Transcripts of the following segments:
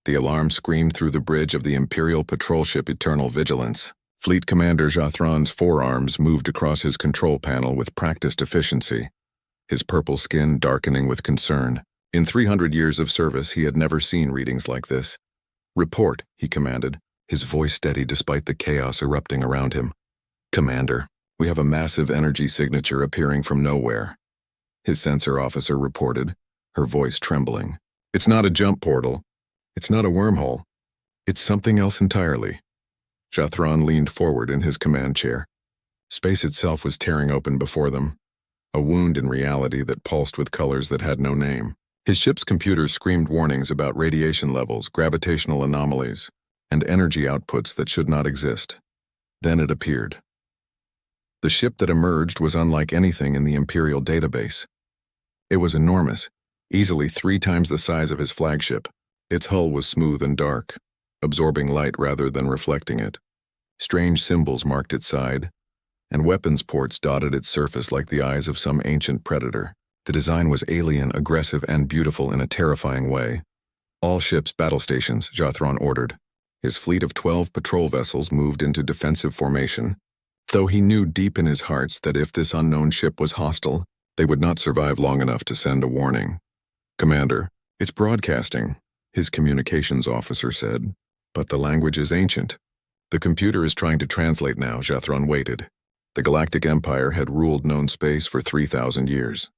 The alarm screamed through the bridge of the Imperial patrol ship Eternal Vigilance. Fleet Commander Jathron's forearms moved across his control panel with practiced efficiency, his purple skin darkening with concern. In 300 years of service, he had never seen readings like this. "Report," he commanded, his voice steady despite the chaos erupting around him. "Commander, we have a massive energy signature appearing from nowhere," his sensor officer reported, her voice trembling. "It's not a jump portal. It's not a wormhole. It's something else entirely." Jathron leaned forward in his command chair. Space itself was tearing open before them, a wound in reality that pulsed with colors that had no name. His ship's computers screamed warnings about radiation levels, gravitational anomalies, and energy outputs that should not exist. Then it appeared. The ship that emerged was unlike anything in the Imperial database. It was enormous, easily 3 times the size of his flagship. Its hull was smooth and dark, absorbing light rather than reflecting it. Strange symbols marked its side, and weapons ports dotted its surface like the eyes of some ancient predator. The design was alien, aggressive, and beautiful in a terrifying way. "All ships battle stations," Jathron ordered. His fleet of 12 patrol vessels moved into defensive formation, though he knew deep in his heart that if this unknown ship was hostile, they would not survive long enough to send a warning. "Commander, it's broadcasting," his communications officer said, "but the language is ancient." "The computer is trying to translate now," Jathron waited. The Galactic Empire had ruled known space for 3,000 years.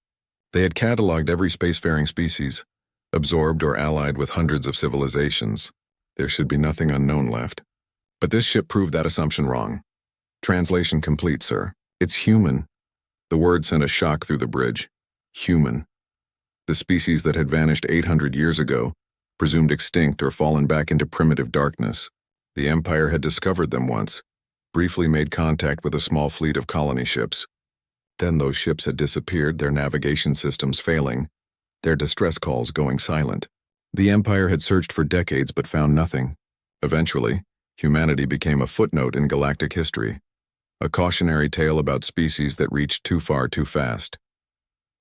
They had cataloged every spacefaring species, absorbed or allied with hundreds of civilizations. There should be nothing unknown left. But this ship proved that assumption wrong. "Translation complete, sir. It's human." The word sent a shock through the bridge. Human. The species that had vanished 800 years ago, presumed extinct or fallen back into primitive darkness. The Empire had discovered them once, briefly made contact with a small fleet of colony ships. Then those ships had disappeared, their navigation systems failing, their distress calls going silent. The Empire had searched for decades but found nothing. Eventually, humanity became a footnote in galactic history, a cautionary tale about species that reached too far too fast.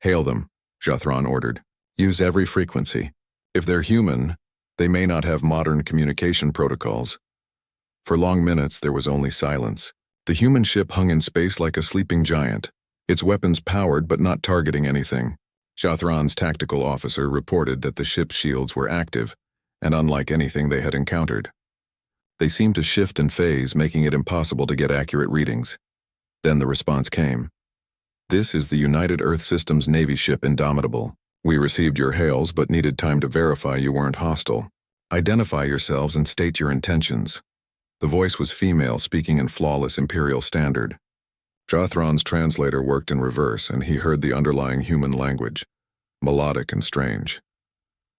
"Hail them," Jathron ordered. "Use every frequency. If they're human, they may not have modern communication protocols." For long minutes, there was only silence. The human ship hung in space like a sleeping giant, its weapons powered but not targeting anything. Jathron's tactical officer reported that the ship's shields were active and unlike anything they had encountered. They seemed to shift and phase, making it impossible to get accurate readings. Then the response came. "This is the United Earth Systems Navy ship Indomitable. We received your hails but needed time to verify you weren't hostile. Identify yourselves and state your intentions." The voice was female, speaking in flawless Imperial standard. Jathron's translator worked in reverse, and he heard the underlying human language, melodic and strange.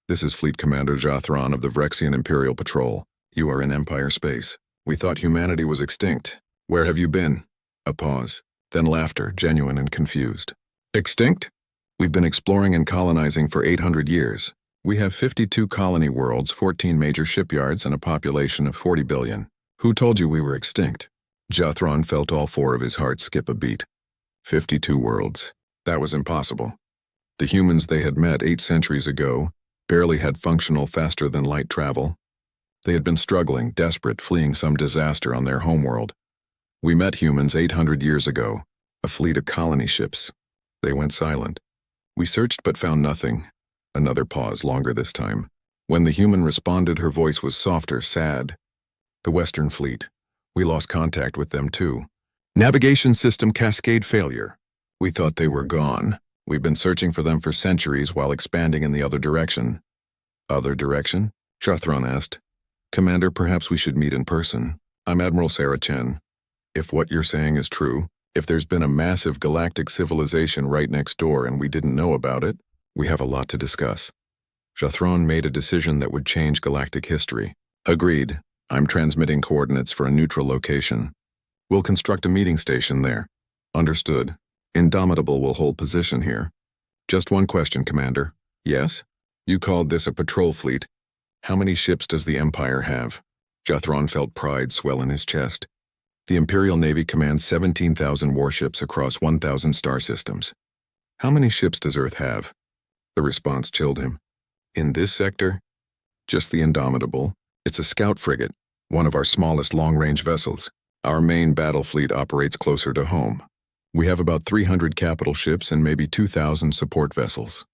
"This is Fleet Commander Jathron of the Vrexian Imperial Patrol. You are in Empire space. We thought humanity was extinct. Where have you been?" A pause, then laughter, genuine and confused. "Extinct? We've been exploring and colonizing for 800 years. We have 52 colony worlds, 14 major shipyards, and a population of 40 billion. Who told you we were extinct?" Jathron felt all 4 of his heart skip a beat. 52 worlds. That was impossible. The humans they had met 8 centuries ago barely had functional faster-than-light travel. They had been struggling, desperate, fleeing some disaster on their homeworld. "We met humans 800 years ago, a fleet of colony ships. They went silent. We searched but found nothing." Another pause, longer this time. When the human responded, her voice was softer, sad. "The Western Fleet. We lost contact with them too. Navigation system cascade failure. We thought they were gone. We've been searching for them for centuries while expanding in the other direction." "Other direction?" Jathron asked. "Commander, perhaps we should meet in person. I'm Admiral Sarah Chen. If what you're saying is true, if there's been a massive galactic civilization right next door and we didn't know about it, we have a lot to discuss." Jathron made a decision that would change galactic history. "Agreed. I'm transmitting coordinates for a neutral location. We'll construct a meeting station there." "Understood. Indomitable will hold position here." "Just one question, Commander." "Yes? You called this a patrol fleet. How many ships does the Empire have?" Jathron felt pride swell in his chest. "The Imperial Navy commands 17,000 warships across 1,000 star systems. How many ships does Earth have?" The response chilled him. "In this sector? Just the Indomitable. It's a scout frigate, one of our smallest long-range vessels. Our main battle fleet operates closer to home. We have about 300 capital ships and maybe 2,000 support vessels.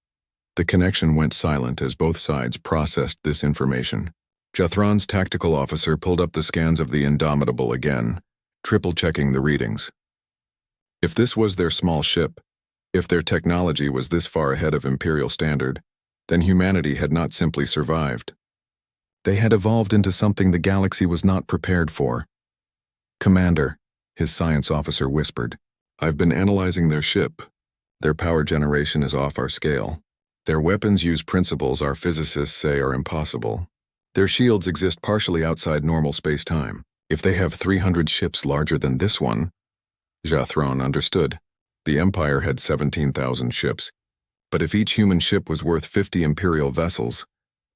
The connection went silent as both sides processed this information. Jathron's tactical officer pulled up the scans of the Indomitable again, triple-checking the readings. If this was their small ship, if their technology was this far ahead of Imperial standard, then humanity had not simply survived. They had evolved into something the galaxy was not prepared for. "Commander," his science officer whispered, "I've been analyzing their ship. Their power generation is off our scale. Their weapons use principles our physicists say are impossible. Their shields exist partially outside normal space-time. If they have 300 ships larger than this one..." Jathron understood. The Empire had 17,000 ships. But if each human ship was worth 50 Imperial vessels,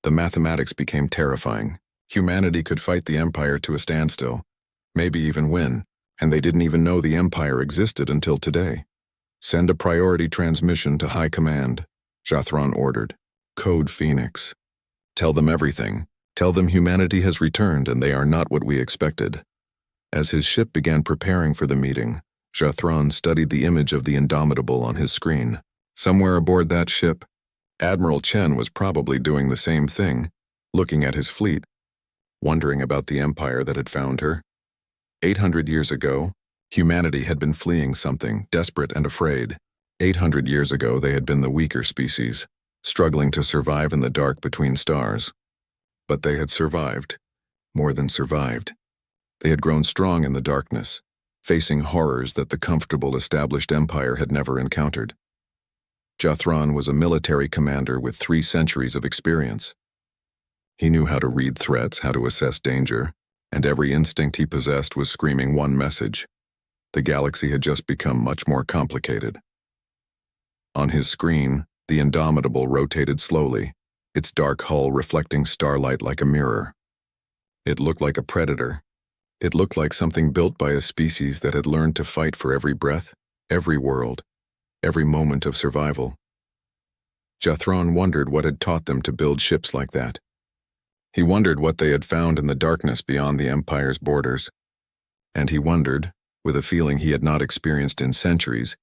the mathematics became terrifying. Humanity could fight the Empire to a standstill, maybe even win, and they didn't even know the Empire existed until today. "Send a priority transmission to High Command," Jathron ordered. "Code Phoenix. Tell them everything. Tell them humanity has returned and they are not what we expected." As his ship began preparing for the meeting, Jathron studied the image of the Indomitable on his screen. Somewhere aboard that ship, Admiral Chen was probably doing the same thing, looking at his fleet, wondering about the empire that had found her. 800 years ago, humanity had been fleeing something, desperate and afraid. 800 years ago, they had been the weaker species, struggling to survive in the dark between stars. But they had survived, more than survived. They had grown strong in the darkness, facing horrors that the comfortable established empire had never encountered. Jathron was a military commander with 3 centuries of experience. He knew how to read threats, how to assess danger, and every instinct he possessed was screaming one message. The galaxy had just become much more complicated. On his screen, the Indomitable rotated slowly, its dark hull reflecting starlight like a mirror. It looked like a predator. It looked like something built by a species that had learned to fight for every breath, every world, every moment of survival. Jathron wondered what had taught them to build ships like that. He wondered what they had found in the darkness beyond the Empire's borders. And he wondered, with a feeling he had not experienced in centuries,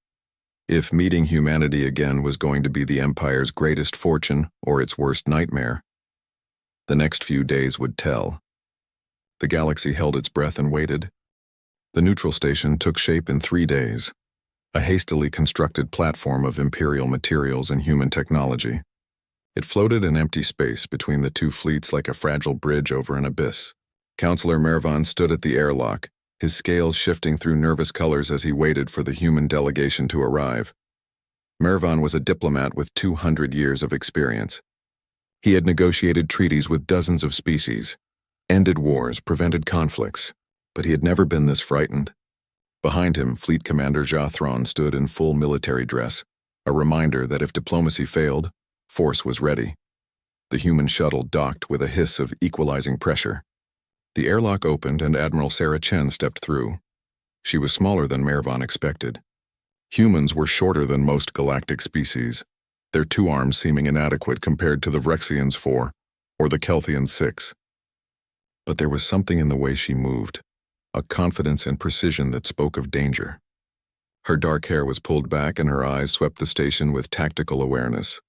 if meeting humanity again was going to be the Empire's greatest fortune or its worst nightmare. The next few days would tell. The galaxy held its breath and waited. The neutral station took shape in 3 days, a hastily constructed platform of Imperial materials and human technology. It floated in empty space between the 2 fleets like a fragile bridge over an abyss. Counselor Mervan stood at the airlock, his scales shifting through nervous colors as he waited for the human delegation to arrive. Mervan was a diplomat with 200 years of experience. He had negotiated treaties with dozens of species, ended wars, prevented conflicts, but he had never been this frightened. Behind him, Fleet Commander Jathron stood in full military dress, a reminder that if diplomacy failed, force was ready. The human shuttle docked with a hiss of equalizing pressure. The airlock opened and Admiral Sarah Chen stepped through. She was smaller than Mervan expected. Humans were shorter than most galactic species, their 2 arms seeming inadequate compared to the Vrexians' 4 or the Kelthians' 6. But there was something in the way she moved, a confidence and precision that spoke of danger. Her dark hair was pulled back and her eyes swept the station with tactical awareness.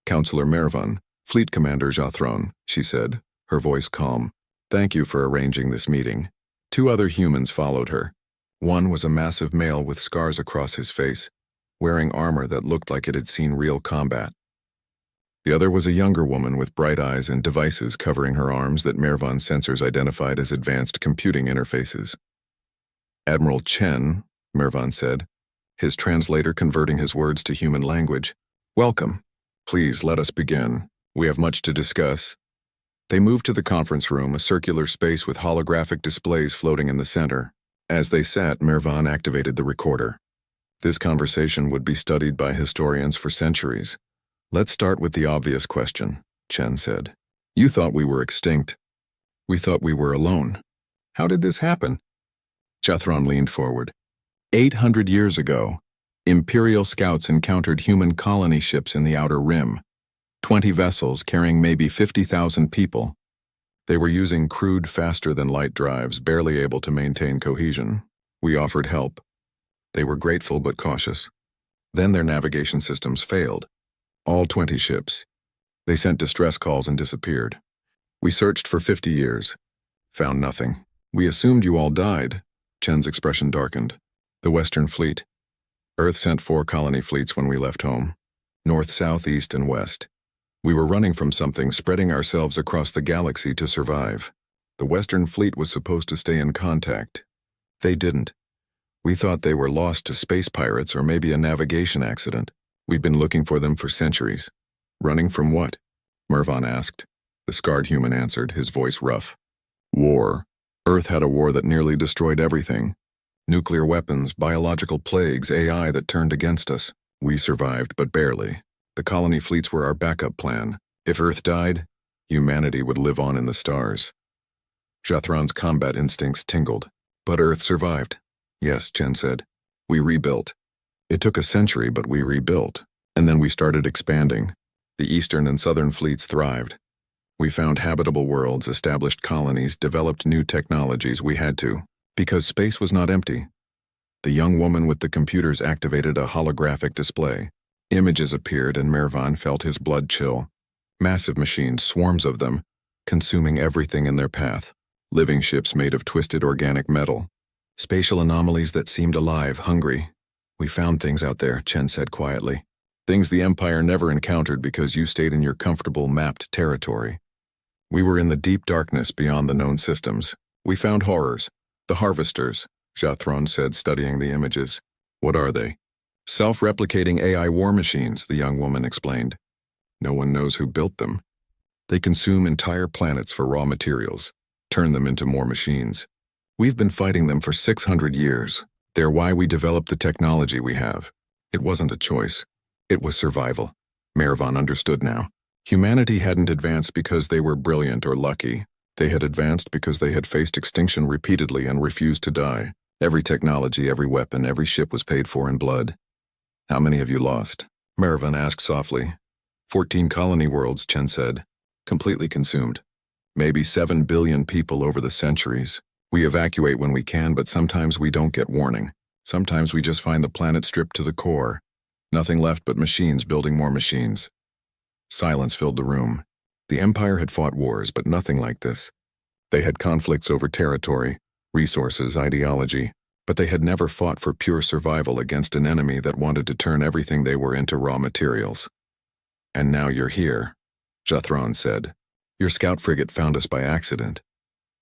"Counselor Mervan, Fleet Commander Jathron," she said, her voice calm. "Thank you for arranging this meeting." 2 other humans followed her. One was a massive male with scars across his face, wearing armor that looked like it had seen real combat. The other was a younger woman with bright eyes and devices covering her arms that Mervan's sensors identified as advanced computing interfaces. "Admiral Chen," Mervan said, his translator converting his words to human language. "Welcome. Please let us begin. We have much to discuss." They moved to the conference room, a circular space with holographic displays floating in the center. As they sat, Mervan activated the recorder. This conversation would be studied by historians for centuries. "Let's start with the obvious question," Chen said. "You thought we were extinct. We thought we were alone. How did this happen?" Jathron leaned forward. 800 years ago, Imperial scouts encountered human colony ships in the Outer Rim. 20 vessels carrying maybe 50,000 people. They were using crude, faster-than-light drives, barely able to maintain cohesion. We offered help. They were grateful but cautious. Then their navigation systems failed. All 20 ships. They sent distress calls and disappeared. We searched for 50 years. Found nothing. We assumed you all died. Chen's expression darkened. The Western Fleet. Earth sent 4 colony fleets when we left home. North, south, east, and west. We were running from something, spreading ourselves across the galaxy to survive. The Western Fleet was supposed to stay in contact. They didn't. We thought they were lost to space pirates or maybe a navigation accident. We've been looking for them for centuries. Running from what? Mervan asked. The scarred human answered, his voice rough. War. Earth had a war that nearly destroyed everything. Nuclear weapons, biological plagues, AI that turned against us. We survived, but barely. The colony fleets were our backup plan. If Earth died, humanity would live on in the stars. Jathron's combat instincts tingled. But Earth survived. Yes, Chen said. We rebuilt. It took a century, but we rebuilt. And then we started expanding. The eastern and southern fleets thrived. We found habitable worlds, established colonies, developed new technologies. We had to, because space was not empty. The young woman with the computers activated a holographic display. Images appeared and Mervan felt his blood chill. Massive machines, swarms of them, consuming everything in their path. Living ships made of twisted organic metal. Spatial anomalies that seemed alive, hungry. We found things out there, Chen said quietly. Things the Empire never encountered because you stayed in your comfortable, mapped territory. We were in the deep darkness beyond the known systems. We found horrors. The Harvesters, Jathron said, studying the images. What are they? Self-replicating AI war machines, the young woman explained. No one knows who built them. They consume entire planets for raw materials, turn them into more machines. We've been fighting them for 600 years. They're why we developed the technology we have. It wasn't a choice. It was survival. Mervan understood now. Humanity hadn't advanced because they were brilliant or lucky. They had advanced because they had faced extinction repeatedly and refused to die. Every technology, every weapon, every ship was paid for in blood. How many have you lost? Mervan asked softly. 14 colony worlds, Chen said. Completely consumed. Maybe 7 billion people over the centuries. We evacuate when we can, but sometimes we don't get warning. Sometimes we just find the planet stripped to the core. Nothing left but machines building more machines. Silence filled the room. The Empire had fought wars, but nothing like this. They had conflicts over territory, resources, ideology, but they had never fought for pure survival against an enemy that wanted to turn everything they were into raw materials. And now you're here, Jathron said. Your scout frigate found us by accident.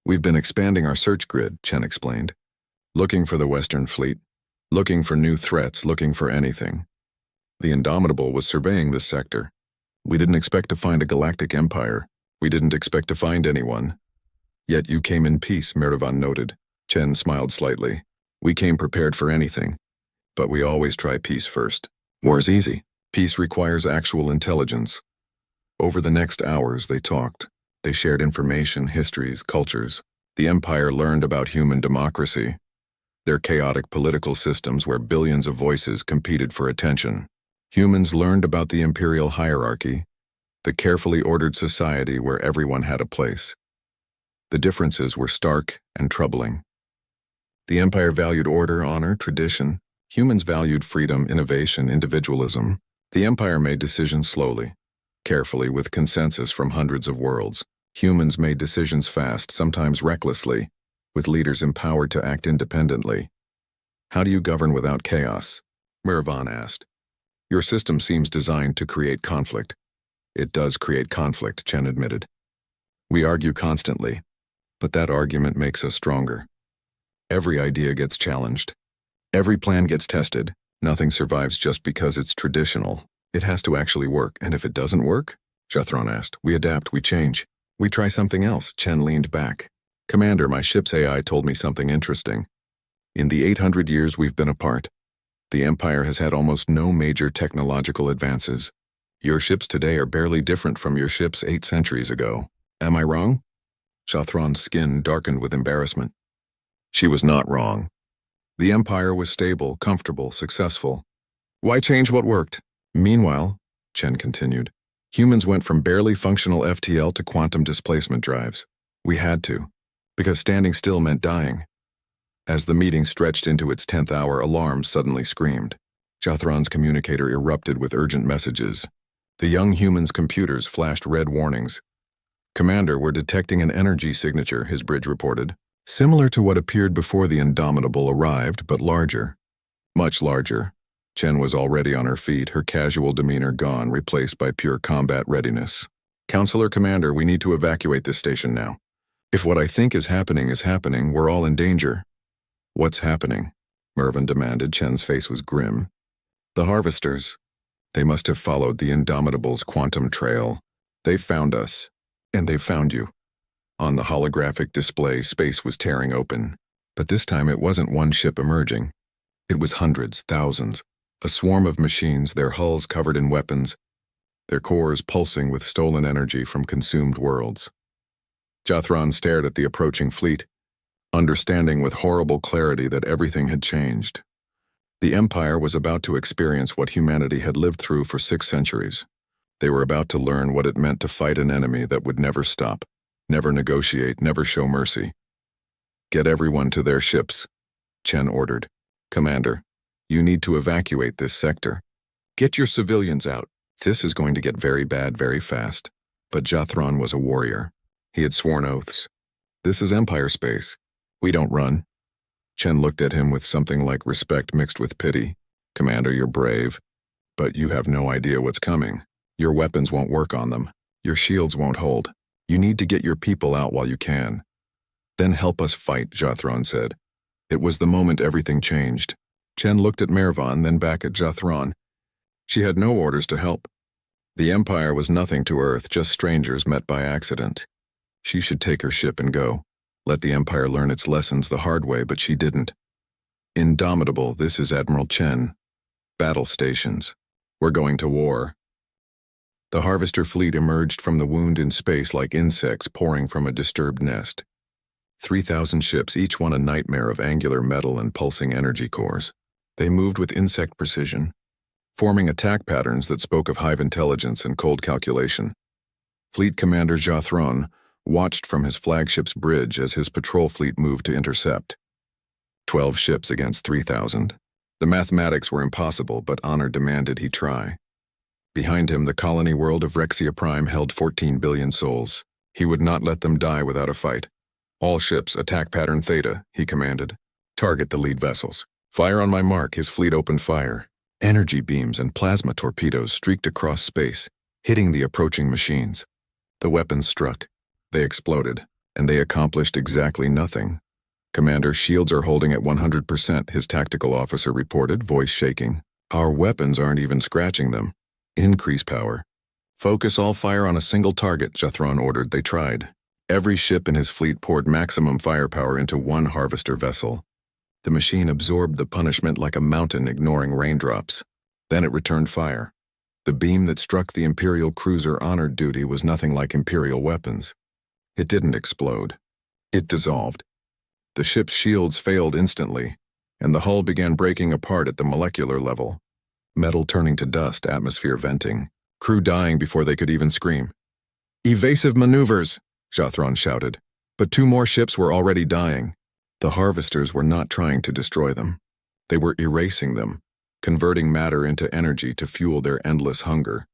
We've been expanding our search grid, Chen explained. Looking for the Western Fleet, looking for new threats, looking for anything. The Indomitable was surveying this sector. We didn't expect to find a galactic empire. We didn't expect to find anyone. Yet you came in peace, Mervan noted. Chen smiled slightly. We came prepared for anything. But we always try peace first. War's easy. Peace requires actual intelligence. Over the next hours, they talked. They shared information, histories, cultures. The Empire learned about human democracy, their chaotic political systems where billions of voices competed for attention. Humans learned about the imperial hierarchy, the carefully ordered society where everyone had a place. The differences were stark and troubling. The Empire valued order, honor, tradition. Humans valued freedom, innovation, individualism. The Empire made decisions slowly, carefully, with consensus from hundreds of worlds. Humans made decisions fast, sometimes recklessly, with leaders empowered to act independently. How do you govern without chaos? Mervan asked. Your system seems designed to create conflict. It does create conflict, Chen admitted. We argue constantly, but that argument makes us stronger. Every idea gets challenged. Every plan gets tested. Nothing survives just because it's traditional. It has to actually work, and if it doesn't work, Jathron asked, we adapt, we change. We try something else. Chen leaned back. Commander, my ship's AI told me something interesting. In the 800 years we've been apart, the Empire has had almost no major technological advances. Your ships today are barely different from your ships 8 centuries ago. Am I wrong? Jathron's skin darkened with embarrassment. She was not wrong. The Empire was stable, comfortable, successful. Why change what worked? Meanwhile, Chen continued, Humans went from barely functional FTL to quantum displacement drives. We had to, because standing still meant dying. As the meeting stretched into its 10th hour, alarms suddenly screamed. Jothron's communicator erupted with urgent messages. The young human's computers flashed red warnings. "Commander, we're detecting an energy signature," his bridge reported. "Similar to what appeared before the Indomitable arrived, but larger." Much larger. Chen was already on her feet, her casual demeanor gone, replaced by pure combat readiness. "Counselor, Commander, we need to evacuate this station now. If what I think is happening, we're all in danger." "What's happening?" Mervyn demanded. Chen's face was grim. "The harvesters. They must have followed the Indomitable's quantum trail. They found us. And they found you." On the holographic display, space was tearing open. But this time it wasn't one ship emerging. It was hundreds, thousands. A swarm of machines, their hulls covered in weapons, their cores pulsing with stolen energy from consumed worlds. Jothron stared at the approaching fleet, understanding with horrible clarity that everything had changed. The Empire was about to experience what humanity had lived through for 6 centuries. They were about to learn what it meant to fight an enemy that would never stop, never negotiate, never show mercy. "Get everyone to their ships," Chen ordered. "Commander, you need to evacuate this sector. Get your civilians out. This is going to get very bad very fast." But Jothron was a warrior. He had sworn oaths. "This is Empire space. We don't run." Chen looked at him with something like respect mixed with pity. "Commander, you're brave, but you have no idea what's coming. Your weapons won't work on them. Your shields won't hold. You need to get your people out while you can." "Then help us fight," Jothron said. It was the moment everything changed. Chen looked at Mervyn, then back at Jothron. She had no orders to help. The Empire was nothing to Earth, just strangers met by accident. She should take her ship and go. Let the Empire learn its lessons the hard way, but she didn't. "Indomitable, this is Admiral Chen. Battle stations. We're going to war." The Harvester fleet emerged from the wound in space like insects pouring from a disturbed nest. 3,000 ships, each one a nightmare of angular metal and pulsing energy cores. They moved with insect precision, forming attack patterns that spoke of hive intelligence and cold calculation. Fleet Commander Jothron watched from his flagship's bridge as his patrol fleet moved to intercept. 12 ships against 3,000. The mathematics were impossible, but honor demanded he try. Behind him, the colony world of Rexia Prime held 14 billion souls. He would not let them die without a fight. "All ships, attack pattern Theta," he commanded. "Target the lead vessels. Fire on my mark." His fleet opened fire. Energy beams and plasma torpedoes streaked across space, hitting the approaching machines. The weapons struck. They exploded, and they accomplished exactly nothing. "Commander, shields are holding at 100%, his tactical officer reported, voice shaking. "Our weapons aren't even scratching them. Increase power." "Focus all fire on a single target," Jothron ordered. They tried. Every ship in his fleet poured maximum firepower into one harvester vessel. The machine absorbed the punishment like a mountain ignoring raindrops. Then it returned fire. The beam that struck the Imperial cruiser honored duty was nothing like Imperial weapons. It didn't explode. It dissolved. The ship's shields failed instantly, and the hull began breaking apart at the molecular level. Metal turning to dust, atmosphere venting. Crew dying before they could even scream. "Evasive maneuvers!" Jothron shouted. But 2 more ships were already dying. The harvesters were not trying to destroy them. They were erasing them, converting matter into energy to fuel their endless hunger.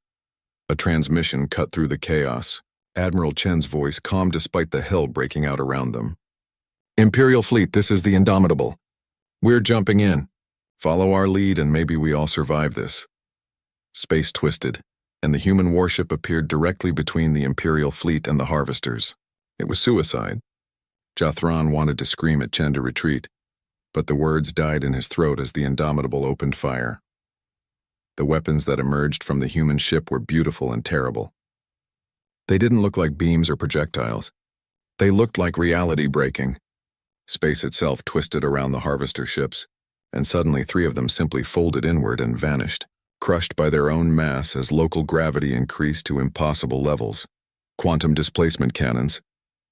A transmission cut through the chaos. Admiral Chen's voice calm despite the hell breaking out around them. "Imperial fleet, this is the Indomitable. We're jumping in. Follow our lead and maybe we all survive this." Space twisted, and the human warship appeared directly between the Imperial fleet and the harvesters. It was suicide. Jothron wanted to scream at Chen to retreat, but the words died in his throat as the Indomitable opened fire. The weapons that emerged from the human ship were beautiful and terrible. They didn't look like beams or projectiles. They looked like reality breaking. Space itself twisted around the harvester ships, and suddenly 3 of them simply folded inward and vanished, crushed by their own mass as local gravity increased to impossible levels. "Quantum displacement cannons."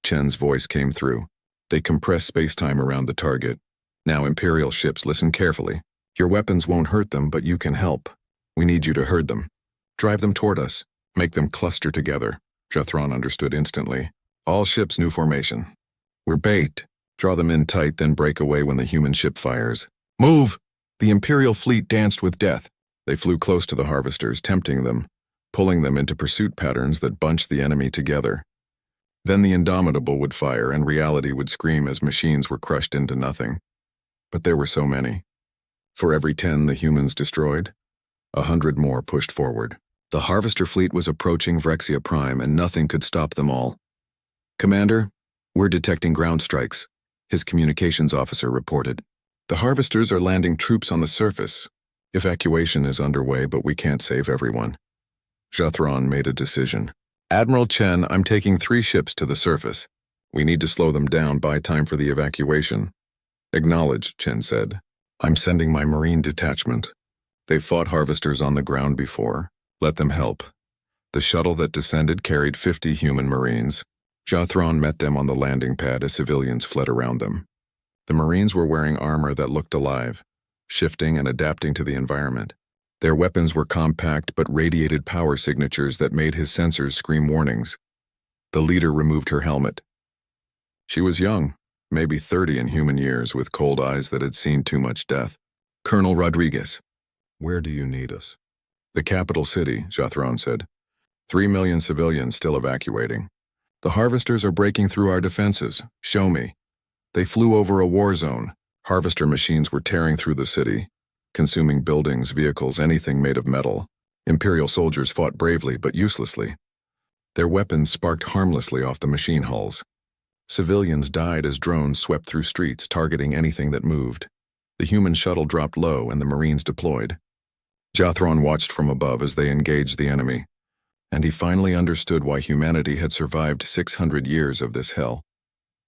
Chen's voice came through. They compressed space-time around the target. "Now, Imperial ships, listen carefully. Your weapons won't hurt them, but you can help. We need you to herd them. Drive them toward us. Make them cluster together. Jathron understood instantly. All ships new formation. We're bait. Draw them in tight, then break away when the human ship fires. Move! The Imperial fleet danced with death. They flew close to the harvesters, tempting them, pulling them into pursuit patterns that bunched the enemy together. Then the Indomitable would fire and reality would scream as machines were crushed into nothing. But there were so many. For every 10 the humans destroyed, 100 more pushed forward. The harvester fleet was approaching Vrexia Prime and nothing could stop them all. Commander, we're detecting ground strikes, his communications officer reported. The harvesters are landing troops on the surface. Evacuation is underway, but we can't save everyone. Jathron made a decision. Admiral Chen, I'm taking 3 ships to the surface. We need to slow them down, buy time for the evacuation. Acknowledged, Chen said. I'm sending my Marine detachment. They've fought harvesters on the ground before. Let them help. The shuttle that descended carried 50 human Marines. Jathron met them on the landing pad as civilians fled around them. The Marines were wearing armor that looked alive, shifting and adapting to the environment. Their weapons were compact but radiated power signatures that made his sensors scream warnings. The leader removed her helmet. She was young, maybe 30 in human years, with cold eyes that had seen too much death. Colonel Rodriguez. Where do you need us? The capital city, Jathron said. 3 million civilians still evacuating. The harvesters are breaking through our defenses. Show me. They flew over a war zone. Harvester machines were tearing through the city, consuming buildings, vehicles, anything made of metal. Imperial soldiers fought bravely but uselessly. Their weapons sparked harmlessly off the machine hulls. Civilians died as drones swept through streets, targeting anything that moved. The human shuttle dropped low and the Marines deployed. Jathron watched from above as they engaged the enemy, and he finally understood why humanity had survived 600 years of this hell.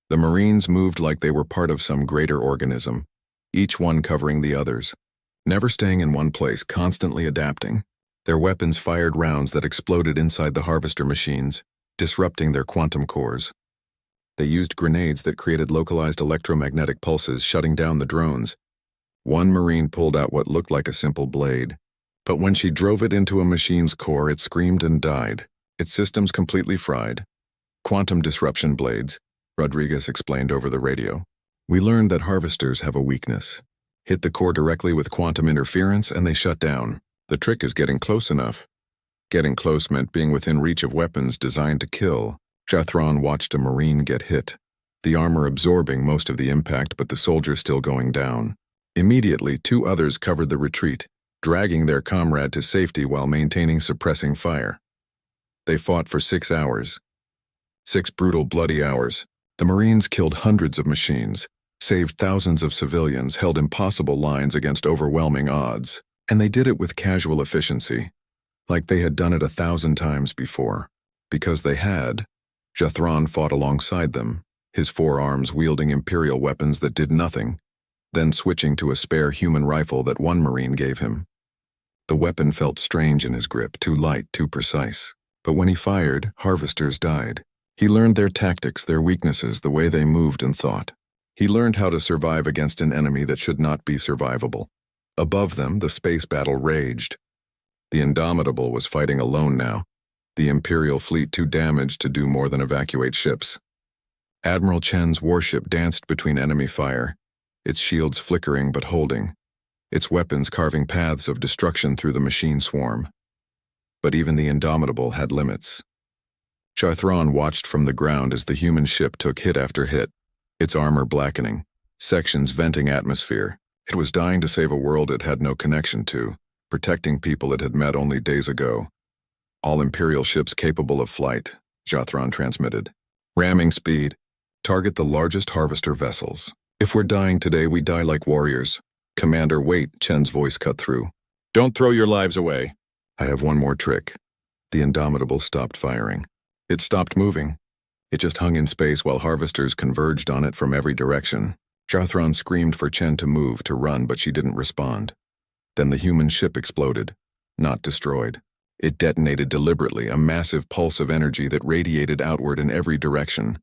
The Marines moved like they were part of some greater organism, each one covering the others, never staying in one place, constantly adapting. Their weapons fired rounds that exploded inside the harvester machines, disrupting their quantum cores. They used grenades that created localized electromagnetic pulses, shutting down the drones. One Marine pulled out what looked like a simple blade, but when she drove it into a machine's core, it screamed and died, its systems completely fried. Quantum disruption blades, Rodriguez explained over the radio. We learned that harvesters have a weakness. Hit the core directly with quantum interference and they shut down. The trick is getting close enough. Getting close meant being within reach of weapons designed to kill. Jathron watched a Marine get hit, the armor absorbing most of the impact but the soldier still going down. Immediately, 2 others covered the retreat, dragging their comrade to safety while maintaining suppressing fire. They fought for 6 hours. 6 brutal, bloody hours. The Marines killed hundreds of machines, saved thousands of civilians, held impossible lines against overwhelming odds, and they did it with casual efficiency, like they had done it 1,000 times before. Because they had, Jathron fought alongside them, his 4 arms wielding Imperial weapons that did nothing, then switching to a spare human rifle that one Marine gave him. The weapon felt strange in his grip, too light, too precise. But when he fired, harvesters died. He learned their tactics, their weaknesses, the way they moved and thought. He learned how to survive against an enemy that should not be survivable. Above them, the space battle raged. The Indomitable was fighting alone now, the Imperial fleet too damaged to do more than evacuate ships. Admiral Chen's warship danced between enemy fire, its shields flickering but holding, its weapons carving paths of destruction through the machine swarm. But even the Indomitable had limits. Jathron watched from the ground as the human ship took hit after hit, its armor blackening, sections venting atmosphere. It was dying to save a world it had no connection to, protecting people it had met only days ago. All Imperial ships capable of flight, Jathron transmitted. Ramming speed. Target the largest harvester vessels. If we're dying today, we die like warriors. Commander, wait, Chen's voice cut through. Don't throw your lives away. I have one more trick. The Indomitable stopped firing. It stopped moving. It just hung in space while harvesters converged on it from every direction. Jathron screamed for Chen to move, to run, but she didn't respond. Then the human ship exploded, not destroyed. It detonated deliberately, a massive pulse of energy that radiated outward in every direction.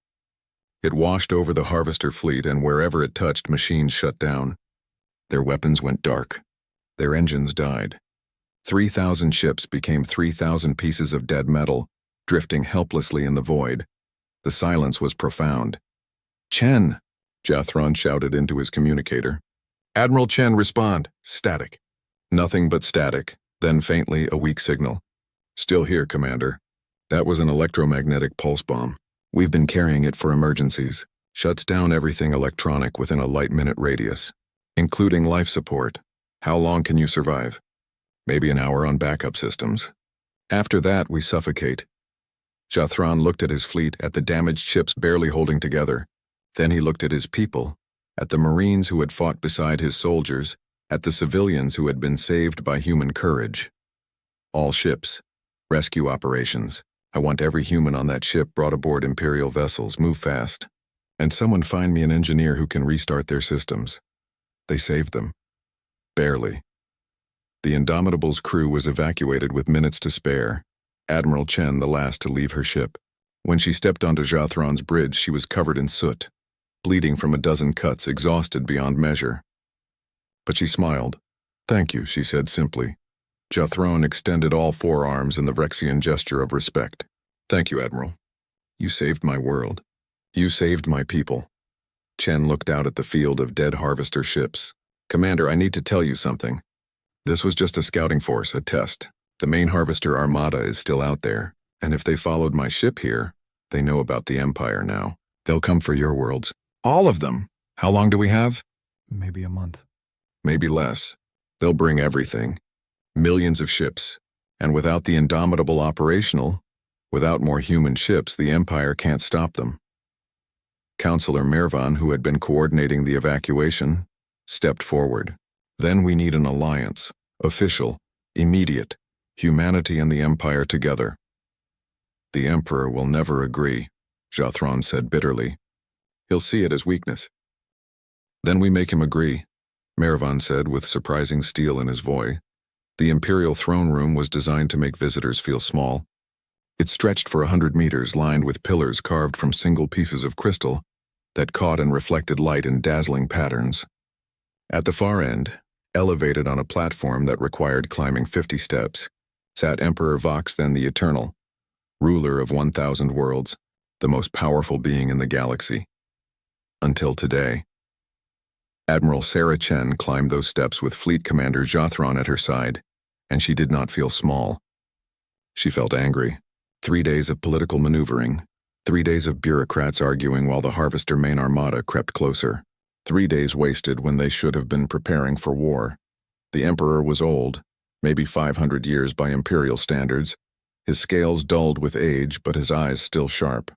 It washed over the harvester fleet, and wherever it touched, machines shut down. Their weapons went dark. Their engines died. 3,000 ships became 3,000 pieces of dead metal, drifting helplessly in the void. The silence was profound. "Chen!" Jathron shouted into his communicator. "Admiral Chen, respond." Static. Nothing but static, then faintly a weak signal. "Still here, Commander." That was an electromagnetic pulse bomb. "We've been carrying it for emergencies. Shuts down everything electronic within a light-minute radius, including life support. How long can you survive?" "Maybe an hour on backup systems. After that, we suffocate." Jathron looked at his fleet, at the damaged ships barely holding together. Then he looked at his people, at the Marines who had fought beside his soldiers, at the civilians who had been saved by human courage. "All ships. Rescue operations. I want every human on that ship brought aboard Imperial vessels. Move fast. And someone find me an engineer who can restart their systems." They saved them. Barely. The Indomitable's crew was evacuated with minutes to spare. Admiral Chen the last to leave her ship. When she stepped onto Jathron's bridge, she was covered in soot, bleeding from a dozen cuts, exhausted beyond measure. But she smiled. "Thank you," she said simply. Jathron extended all four arms in the Rexian gesture of respect. "Thank you, Admiral. You saved my world. You saved my people." Chen looked out at the field of dead harvester ships. "Commander, I need to tell you something. This was just a scouting force, a test. The main harvester armada is still out there, and if they followed my ship here, they know about the Empire now. They'll come for your worlds. All of them. How long do we have?" Maybe a month. "Maybe less. They'll bring everything. Millions of ships. And without the Indomitable operational, without more human ships, the Empire can't stop them." Counselor Mervan, who had been coordinating the evacuation, stepped forward. "Then we need an alliance. Official. Immediate. Humanity and the Empire together." "The Emperor will never agree," Jathron said bitterly. "He'll see it as weakness." "Then we make him agree," Mervan said with surprising steel in his voice. The Imperial throne room was designed to make visitors feel small. It stretched for 100 meters, lined with pillars carved from single pieces of crystal that caught and reflected light in dazzling patterns. At the far end, elevated on a platform that required climbing 50 steps, sat Emperor Vox, then the Eternal, ruler of 1,000 worlds, the most powerful being in the galaxy. Until today. Admiral Sarah Chen climbed those steps with Fleet Commander Jathron at her side, and she did not feel small. She felt angry. 3 days of political maneuvering, 3 days of bureaucrats arguing while the Harvester main armada crept closer. 3 days wasted when they should have been preparing for war. The Emperor was old, maybe 500 years by Imperial standards, his scales dulled with age but his eyes still sharp.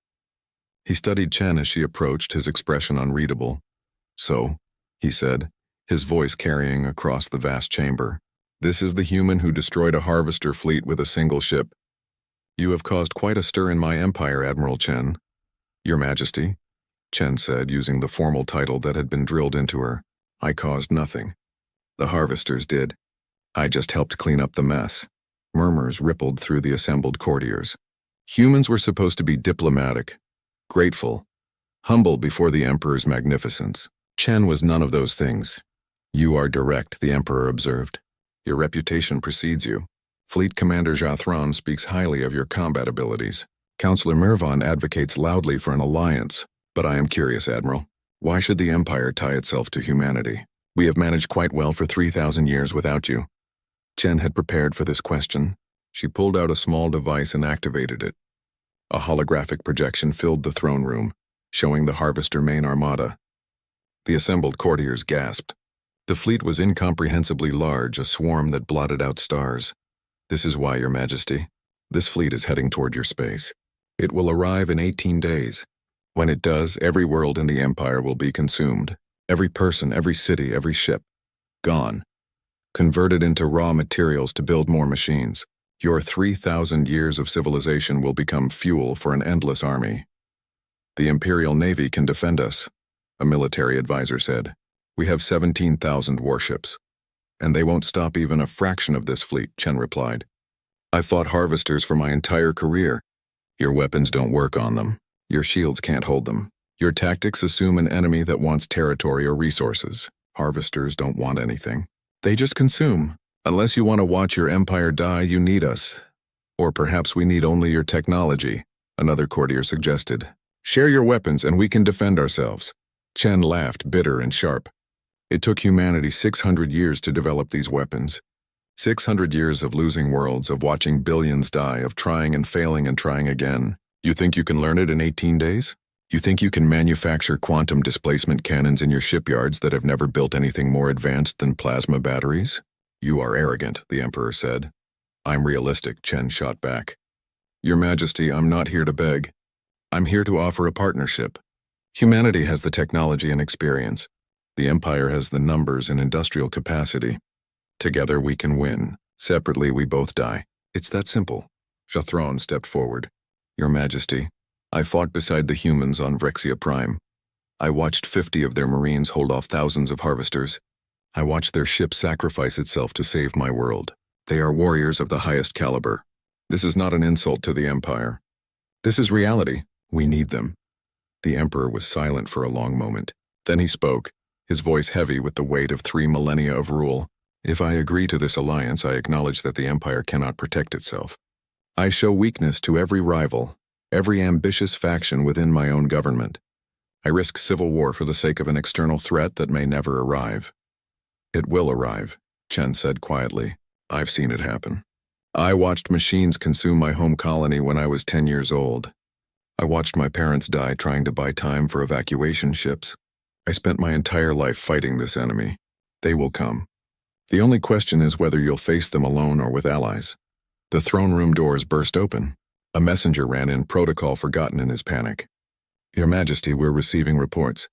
He studied Chen as she approached, his expression unreadable. "So," he said, his voice carrying across the vast chamber, "this is the human who destroyed a harvester fleet with a single ship. You have caused quite a stir in my empire, Admiral Chen." "Your Majesty," Chen said, using the formal title that had been drilled into her. "I caused nothing. The harvesters did. I just helped clean up the mess." Murmurs rippled through the assembled courtiers. Humans were supposed to be diplomatic, grateful, humble before the Emperor's magnificence. Chen was none of those things. "You are direct," the Emperor observed. "Your reputation precedes you. Fleet Commander Jathron speaks highly of your combat abilities. Counselor Mervan advocates loudly for an alliance. But I am curious, Admiral. Why should the Empire tie itself to humanity? We have managed quite well for 3,000 years without you." Chen had prepared for this question. She pulled out a small device and activated it. A holographic projection filled the throne room, showing the Harvester main armada. The assembled courtiers gasped. The fleet was incomprehensibly large, a swarm that blotted out stars. "This is why, Your Majesty. This fleet is heading toward your space. It will arrive in 18 days. When it does, every world in the Empire will be consumed. Every person, every city, every ship. Gone. Converted into raw materials to build more machines. Your 3,000 years of civilization will become fuel for an endless army. The Imperial Navy can defend us," a military advisor said. "We have 17,000 warships. And they won't stop even a fraction of this fleet," Chen replied. "I fought harvesters for my entire career. Your weapons don't work on them. Your shields can't hold them. Your tactics assume an enemy that wants territory or resources. Harvesters don't want anything. They just consume. Unless you want to watch your empire die, you need us. Or perhaps we need only your technology, another courtier suggested. Share your weapons and we can defend ourselves. Chen laughed, bitter and sharp. It took humanity 600 years to develop these weapons. 600 years of losing worlds, of watching billions die, of trying and failing and trying again. You think you can learn it in 18 days? You think you can manufacture quantum displacement cannons in your shipyards that have never built anything more advanced than plasma batteries? You are arrogant, the Emperor said. I'm realistic, Chen shot back. Your Majesty, I'm not here to beg. I'm here to offer a partnership. Humanity has the technology and experience. The Empire has the numbers and industrial capacity. Together we can win. Separately we both die. It's that simple. Jathron stepped forward. Your Majesty, I fought beside the humans on Vrexia Prime. I watched 50 of their marines hold off thousands of harvesters. I watched their ship sacrifice itself to save my world. They are warriors of the highest caliber. This is not an insult to the Empire. This is reality. We need them. The Emperor was silent for a long moment. Then he spoke, his voice heavy with the weight of 3 millennia of rule. If I agree to this alliance, I acknowledge that the Empire cannot protect itself. I show weakness to every rival, every ambitious faction within my own government. I risk civil war for the sake of an external threat that may never arrive. It will arrive, Chen said quietly. I've seen it happen. I watched machines consume my home colony when I was 10 years old. I watched my parents die trying to buy time for evacuation ships. I spent my entire life fighting this enemy. They will come. The only question is whether you'll face them alone or with allies. The throne room doors burst open. A messenger ran in, protocol forgotten in his panic. Your Majesty, we're receiving reports.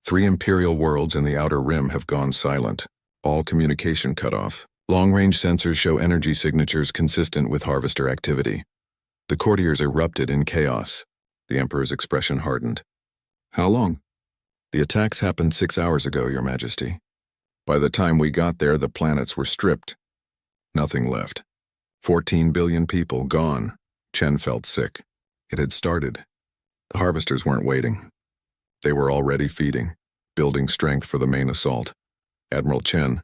3 Imperial worlds in the Outer Rim have gone silent. All communication cut off. Long-range sensors show energy signatures consistent with harvester activity. The courtiers erupted in chaos. The Emperor's expression hardened. How long? The attacks happened 6 hours ago, Your Majesty. By the time we got there, the planets were stripped. Nothing left. 14 billion people gone. Chen felt sick. It had started. The harvesters weren't waiting. They were already feeding, building strength for the main assault. Admiral Chen,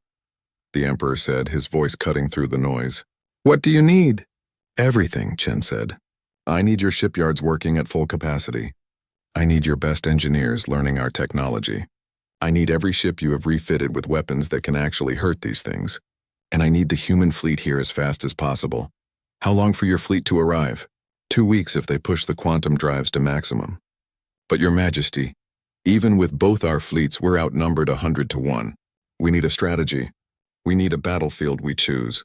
the Emperor said, his voice cutting through the noise. What do you need? Everything, Chen said. I need your shipyards working at full capacity. I need your best engineers learning our technology. I need every ship you have refitted with weapons that can actually hurt these things. And I need the human fleet here as fast as possible. How long for your fleet to arrive? 2 weeks if they push the quantum drives to maximum. But Your Majesty, even with both our fleets, we're outnumbered 100 to 1. We need a strategy. We need a battlefield we choose.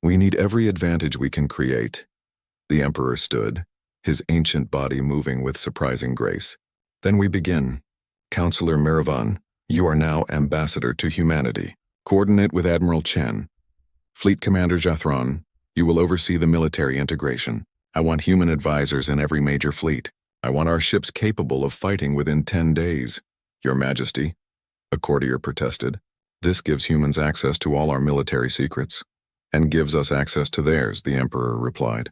We need every advantage we can create. The Emperor stood, his ancient body moving with surprising grace. Then we begin. Counselor Miravan, you are now ambassador to humanity. Coordinate with Admiral Chen. Fleet Commander Jathron, you will oversee the military integration. I want human advisors in every major fleet. I want our ships capable of fighting within 10 days. Your Majesty, a courtier protested. This gives humans access to all our military secrets. And gives us access to theirs, the Emperor replied.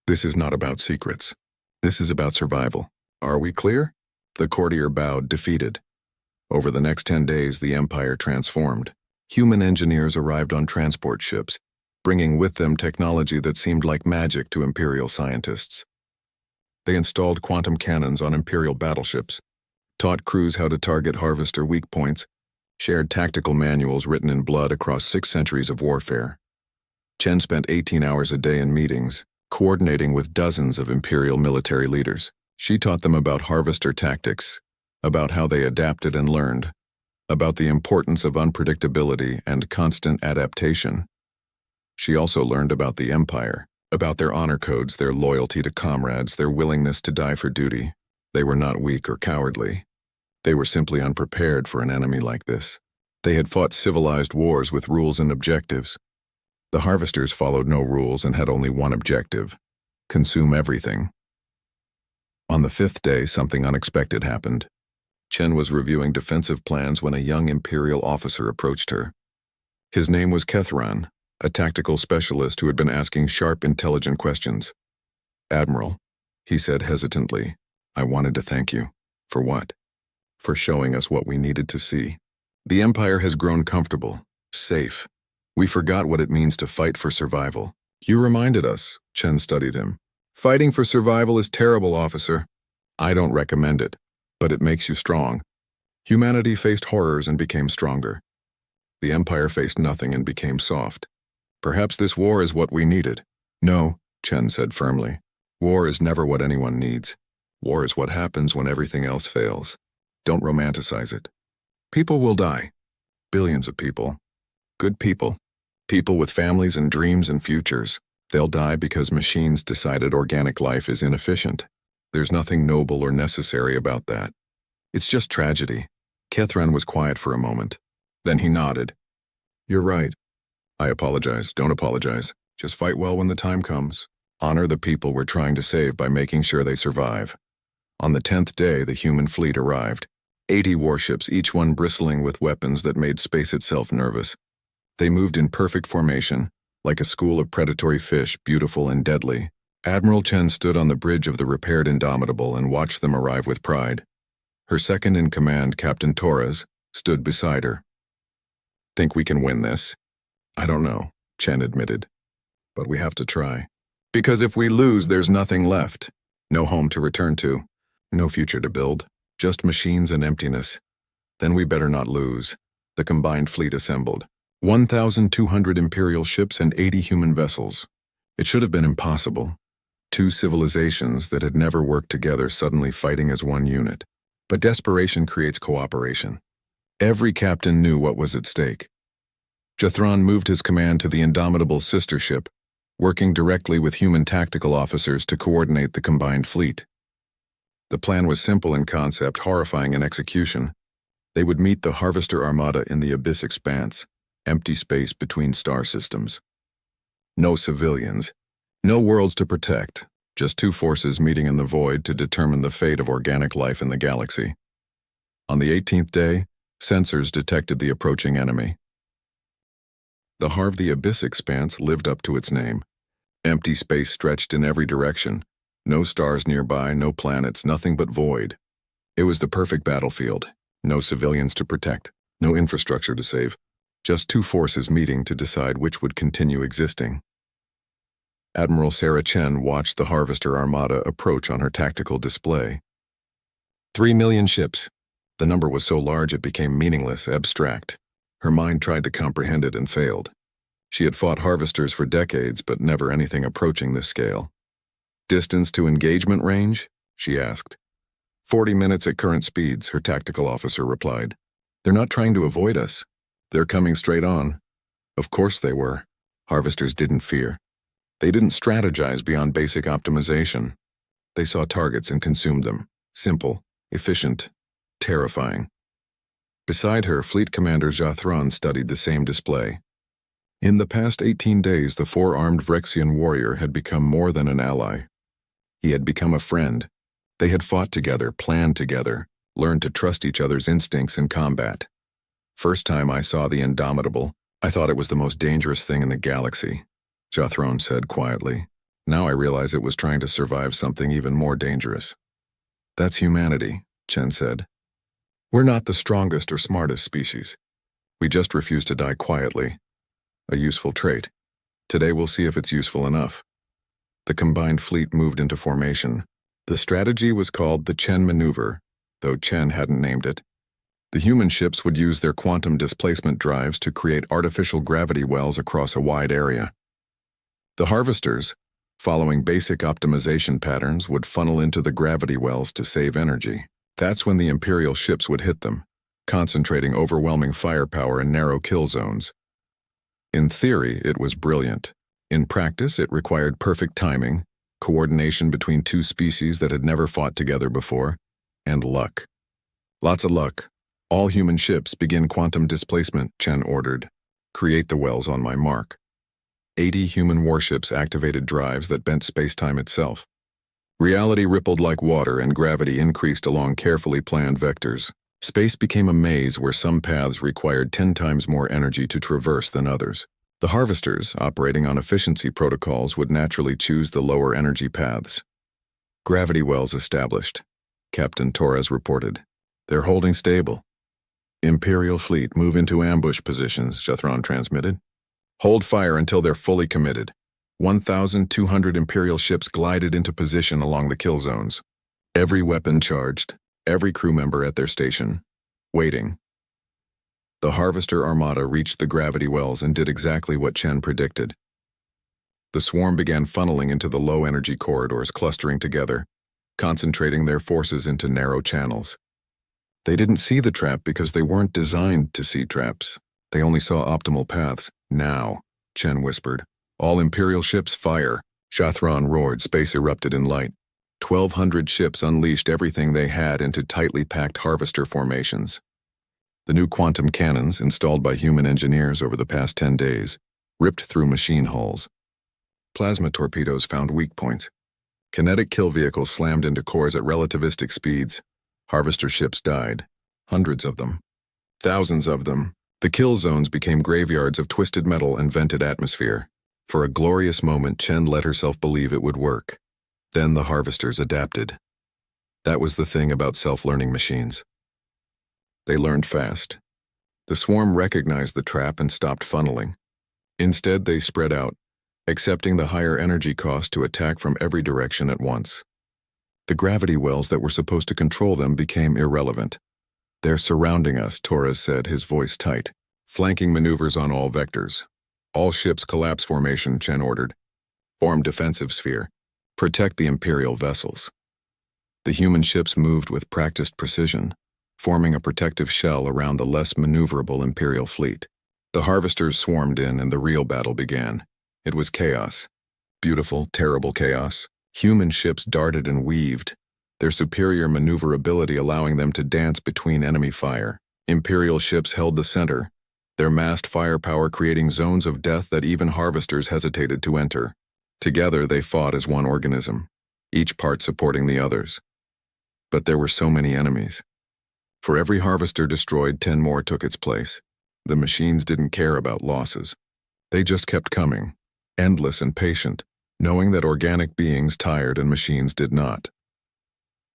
This is not about secrets. This is about survival. Are we clear? The courtier bowed, defeated. Over the next 10 days, the Empire transformed. Human engineers arrived on transport ships, bringing with them technology that seemed like magic to Imperial scientists. They installed quantum cannons on Imperial battleships, taught crews how to target harvester weak points, shared tactical manuals written in blood across 6 centuries of warfare. Chen spent 18 hours a day in meetings, coordinating with dozens of Imperial military leaders. She taught them about harvester tactics, about how they adapted and learned, about the importance of unpredictability and constant adaptation. She also learned about the Empire, about their honor codes, their loyalty to comrades, their willingness to die for duty. They were not weak or cowardly. They were simply unprepared for an enemy like this. They had fought civilized wars with rules and objectives. The harvesters followed no rules and had only one objective: consume everything. On the 5th day, something unexpected happened. Chen was reviewing defensive plans when a young Imperial officer approached her. His name was Kethran, a tactical specialist who had been asking sharp, intelligent questions. Admiral, he said hesitantly, I wanted to thank you. For what? For showing us what we needed to see. The Empire has grown comfortable, safe. We forgot what it means to fight for survival. You reminded us, Chen studied him. Fighting for survival is terrible, officer. I don't recommend it, but it makes you strong. Humanity faced horrors and became stronger. The Empire faced nothing and became soft. Perhaps this war is what we needed. No, Chen said firmly. War is never what anyone needs. War is what happens when everything else fails. Don't romanticize it. People will die. Billions of people. Good people. People with families and dreams and futures. They'll die because machines decided organic life is inefficient. There's nothing noble or necessary about that. It's just tragedy. Kethran was quiet for a moment. Then he nodded. You're right. I apologize. Don't apologize. Just fight well when the time comes. Honor the people we're trying to save by making sure they survive. On the 10th day, the human fleet arrived. 80 warships, each one bristling with weapons that made space itself nervous. They moved in perfect formation, like a school of predatory fish, beautiful and deadly. Admiral Chen stood on the bridge of the repaired Indomitable and watched them arrive with pride. Her second-in-command, Captain Torres, stood beside her. Think we can win this? I don't know, Chen admitted. But we have to try. Because if we lose, there's nothing left. No home to return to. No future to build. Just machines and emptiness. Then we better not lose. The combined fleet assembled. 1,200 Imperial ships and 80 human vessels. It should have been impossible. Two civilizations that had never worked together suddenly fighting as one unit. But desperation creates cooperation. Every captain knew what was at stake. Jathron moved his command to the Indomitable's sister ship, working directly with human tactical officers to coordinate the combined fleet. The plan was simple in concept, horrifying in execution. They would meet the Harvester Armada in the Abyss Expanse, empty space between star systems. No civilians, no worlds to protect, just two forces meeting in the void to determine the fate of organic life in the galaxy. On the 18th day, sensors detected the approaching enemy. The Abyss Expanse lived up to its name. Empty space stretched in every direction. No stars nearby, no planets, nothing but void. It was the perfect battlefield. No civilians to protect, no infrastructure to save. Just two forces meeting to decide which would continue existing. Admiral Sarah Chen watched the Harvester Armada approach on her tactical display. 3 million ships. The number was so large it became meaningless, abstract. Her mind tried to comprehend it and failed. She had fought harvesters for decades, but never anything approaching this scale. Distance to engagement range? She asked. 40 minutes at current speeds, her tactical officer replied. They're not trying to avoid us. They're coming straight on. Of course they were. Harvesters didn't fear. They didn't strategize beyond basic optimization. They saw targets and consumed them. Simple, efficient, terrifying. Beside her, Fleet Commander Jathron studied the same display. In the past 18 days, the four-armed Vrexian warrior had become more than an ally. He had become a friend. They had fought together, planned together, learned to trust each other's instincts in combat. First time I saw the Indomitable, I thought it was the most dangerous thing in the galaxy, Jathron said quietly. Now I realize it was trying to survive something even more dangerous. That's humanity, Chen said. We're not the strongest or smartest species. We just refuse to die quietly. A useful trait. Today we'll see if it's useful enough. The combined fleet moved into formation. The strategy was called the Chen Maneuver, though Chen hadn't named it. The human ships would use their quantum displacement drives to create artificial gravity wells across a wide area. The harvesters, following basic optimization patterns, would funnel into the gravity wells to save energy. That's when the Imperial ships would hit them, concentrating overwhelming firepower in narrow kill zones. In theory, it was brilliant. In practice, it required perfect timing, coordination between two species that had never fought together before, and luck. Lots of luck. All human ships begin quantum displacement, Chen ordered. Create the wells on my mark. 80 human warships activated drives that bent space-time itself. Reality rippled like water and gravity increased along carefully planned vectors. Space became a maze where some paths required 10 times more energy to traverse than others. The harvesters, operating on efficiency protocols, would naturally choose the lower energy paths. Gravity wells established, Captain Torres reported. They're holding stable. Imperial fleet move into ambush positions, Jathron transmitted. Hold fire until they're fully committed. 1,200 Imperial ships glided into position along the kill zones. Every weapon charged, every crew member at their station, waiting. The Harvester Armada reached the gravity wells and did exactly what Chen predicted. The swarm began funneling into the low-energy corridors, clustering together, concentrating their forces into narrow channels. They didn't see the trap because they weren't designed to see traps. They only saw optimal paths. Now, Chen whispered. All Imperial ships fire. Shathran roared. Space erupted in light. 1,200 ships unleashed everything they had into tightly packed harvester formations. The new quantum cannons, installed by human engineers over the past 10 days, ripped through machine hulls. Plasma torpedoes found weak points. Kinetic kill vehicles slammed into cores at relativistic speeds. Harvester ships died. Hundreds of them. Thousands of them. The kill zones became graveyards of twisted metal and vented atmosphere. For a glorious moment, Chen let herself believe it would work. Then the harvesters adapted. That was the thing about self-learning machines. They learned fast. The swarm recognized the trap and stopped funneling. Instead, they spread out, accepting the higher energy cost to attack from every direction at once. The gravity wells that were supposed to control them became irrelevant. They're surrounding us, Torres said, his voice tight. Flanking maneuvers on all vectors. All ships collapse formation, Chen ordered. Form defensive sphere. Protect the Imperial vessels. The human ships moved with practiced precision, forming a protective shell around the less maneuverable Imperial fleet. The harvesters swarmed in and the real battle began. It was chaos. Beautiful, terrible chaos. Human ships darted and weaved, their superior maneuverability allowing them to dance between enemy fire. Imperial ships held the center, their massed firepower creating zones of death that even harvesters hesitated to enter. Together they fought as one organism, each part supporting the others. But there were so many enemies. For every harvester destroyed, 10 more took its place. The machines didn't care about losses. They just kept coming, endless and patient, knowing that organic beings tired and machines did not.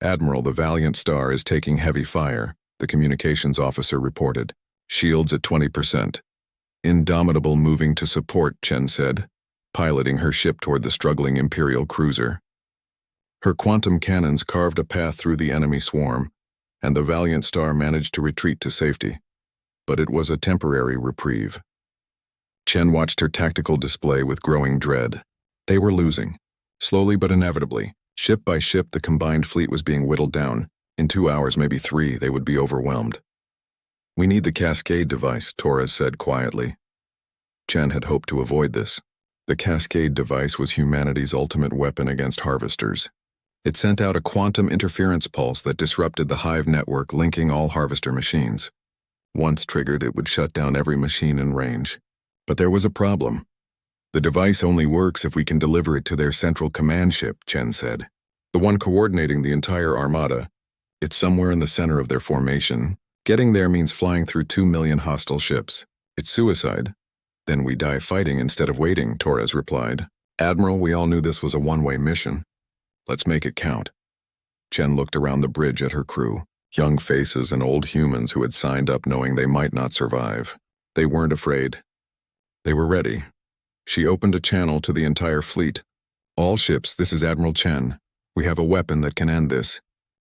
Admiral, the Valiant Star is taking heavy fire, the communications officer reported. Shields at 20%. Indomitable moving to support, Chen said, piloting her ship toward the struggling Imperial cruiser. Her quantum cannons carved a path through the enemy swarm, and the Valiant Star managed to retreat to safety. But it was a temporary reprieve. Chen watched her tactical display with growing dread. They were losing. Slowly but inevitably, ship by ship, the combined fleet was being whittled down. In 2 hours, maybe 3, they would be overwhelmed. We need the Cascade device, Torres said quietly. Chen had hoped to avoid this. The Cascade device was humanity's ultimate weapon against harvesters. It sent out a quantum interference pulse that disrupted the hive network linking all harvester machines. Once triggered, it would shut down every machine in range. But there was a problem. The device only works if we can deliver it to their central command ship, Chen said. The one coordinating the entire armada. It's somewhere in the center of their formation. Getting there means flying through 2 million hostile ships. It's suicide. Then we die fighting instead of waiting, Torres replied. Admiral, we all knew this was a one-way mission. Let's make it count. Chen looked around the bridge at her crew. Young faces and old humans who had signed up knowing they might not survive. They weren't afraid. They were ready. She opened a channel to the entire fleet. All ships, this is Admiral Chen. We have a weapon that can end this,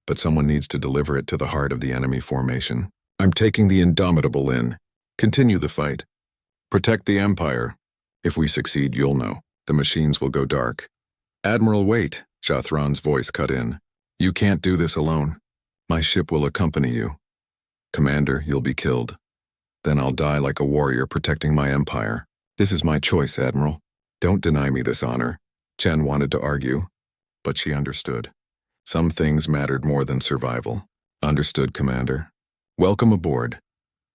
but someone needs to deliver it to the heart of the enemy formation. I'm taking the Indomitable in. Continue the fight. Protect the Empire. If we succeed, you'll know. The machines will go dark. Admiral, wait, Shathran's voice cut in. You can't do this alone. My ship will accompany you. Commander, you'll be killed. Then I'll die like a warrior protecting my empire. This is my choice, Admiral. Don't deny me this honor. Chen wanted to argue, but she understood. Some things mattered more than survival. Understood, Commander. Welcome aboard.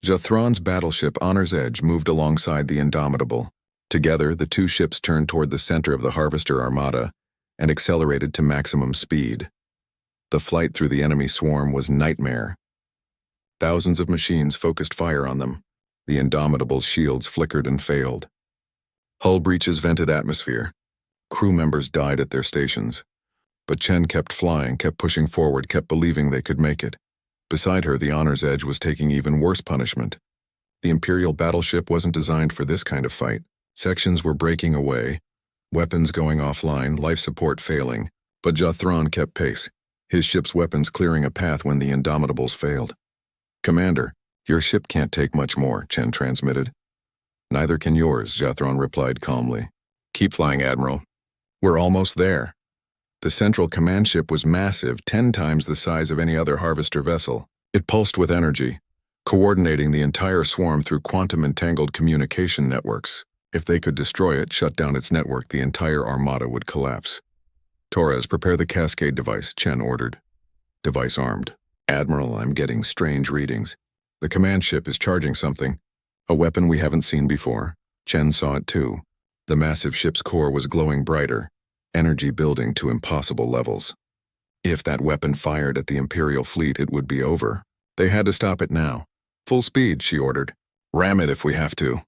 Shathran's battleship Honor's Edge moved alongside the Indomitable. Together, the two ships turned toward the center of the Harvester Armada and accelerated to maximum speed. The flight through the enemy swarm was nightmare. Thousands of machines focused fire on them. The Indomitable's shields flickered and failed. Hull breaches vented atmosphere. Crew members died at their stations. But Chen kept flying, kept pushing forward, kept believing they could make it. Beside her, the Honor's Edge was taking even worse punishment. The Imperial battleship wasn't designed for this kind of fight. Sections were breaking away, weapons going offline, life support failing, but Jathron kept pace, his ship's weapons clearing a path when the Indomitables failed. "Commander, your ship can't take much more," Chen transmitted. "Neither can yours," Jathron replied calmly. "Keep flying, Admiral. We're almost there." The central command ship was massive, 10 times the size of any other harvester vessel. It pulsed with energy, coordinating the entire swarm through quantum-entangled communication networks. If they could destroy it, shut down its network, the entire armada would collapse. "Torres, prepare the cascade device," Chen ordered. Device armed. "Admiral, I'm getting strange readings. The command ship is charging something. A weapon we haven't seen before." Chen saw it too. The massive ship's core was glowing brighter, energy building to impossible levels. If that weapon fired at the Imperial fleet, it would be over. They had to stop it now. "Full speed," she ordered. "Ram it if we have to."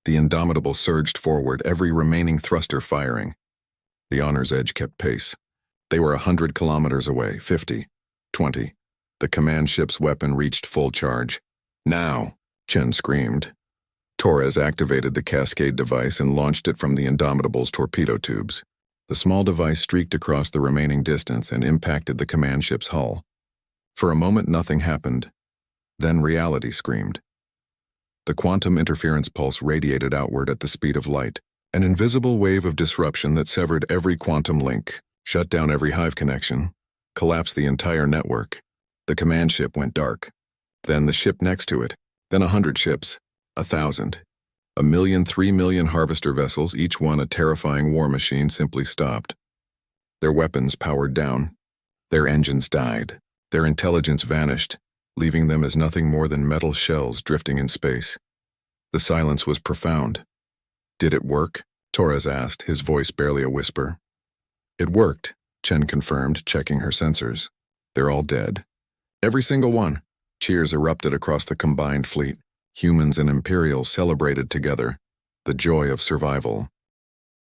The Indomitable surged forward, every remaining thruster firing. The Honor's Edge kept pace. They were 100 kilometers away, 50, 20. The command ship's weapon reached full charge. "Now!" Chen screamed. Torres activated the cascade device and launched it from the Indomitable's torpedo tubes. The small device streaked across the remaining distance and impacted the command ship's hull. For a moment, nothing happened. Then reality screamed. The quantum interference pulse radiated outward at the speed of light, an invisible wave of disruption that severed every quantum link, shut down every hive connection, collapsed the entire network. The command ship went dark. Then the ship next to it. Then 100 ships. 1,000. 1,000,000, 3,000,000 harvester vessels, each one a terrifying war machine, simply stopped. Their weapons powered down. Their engines died. Their intelligence vanished, leaving them as nothing more than metal shells drifting in space. The silence was profound. "Did it work?" Torres asked, his voice barely a whisper. "It worked," Chen confirmed, checking her sensors. "They're all dead. Every single one." Cheers erupted across the combined fleet. Humans and Imperials celebrated together, the joy of survival.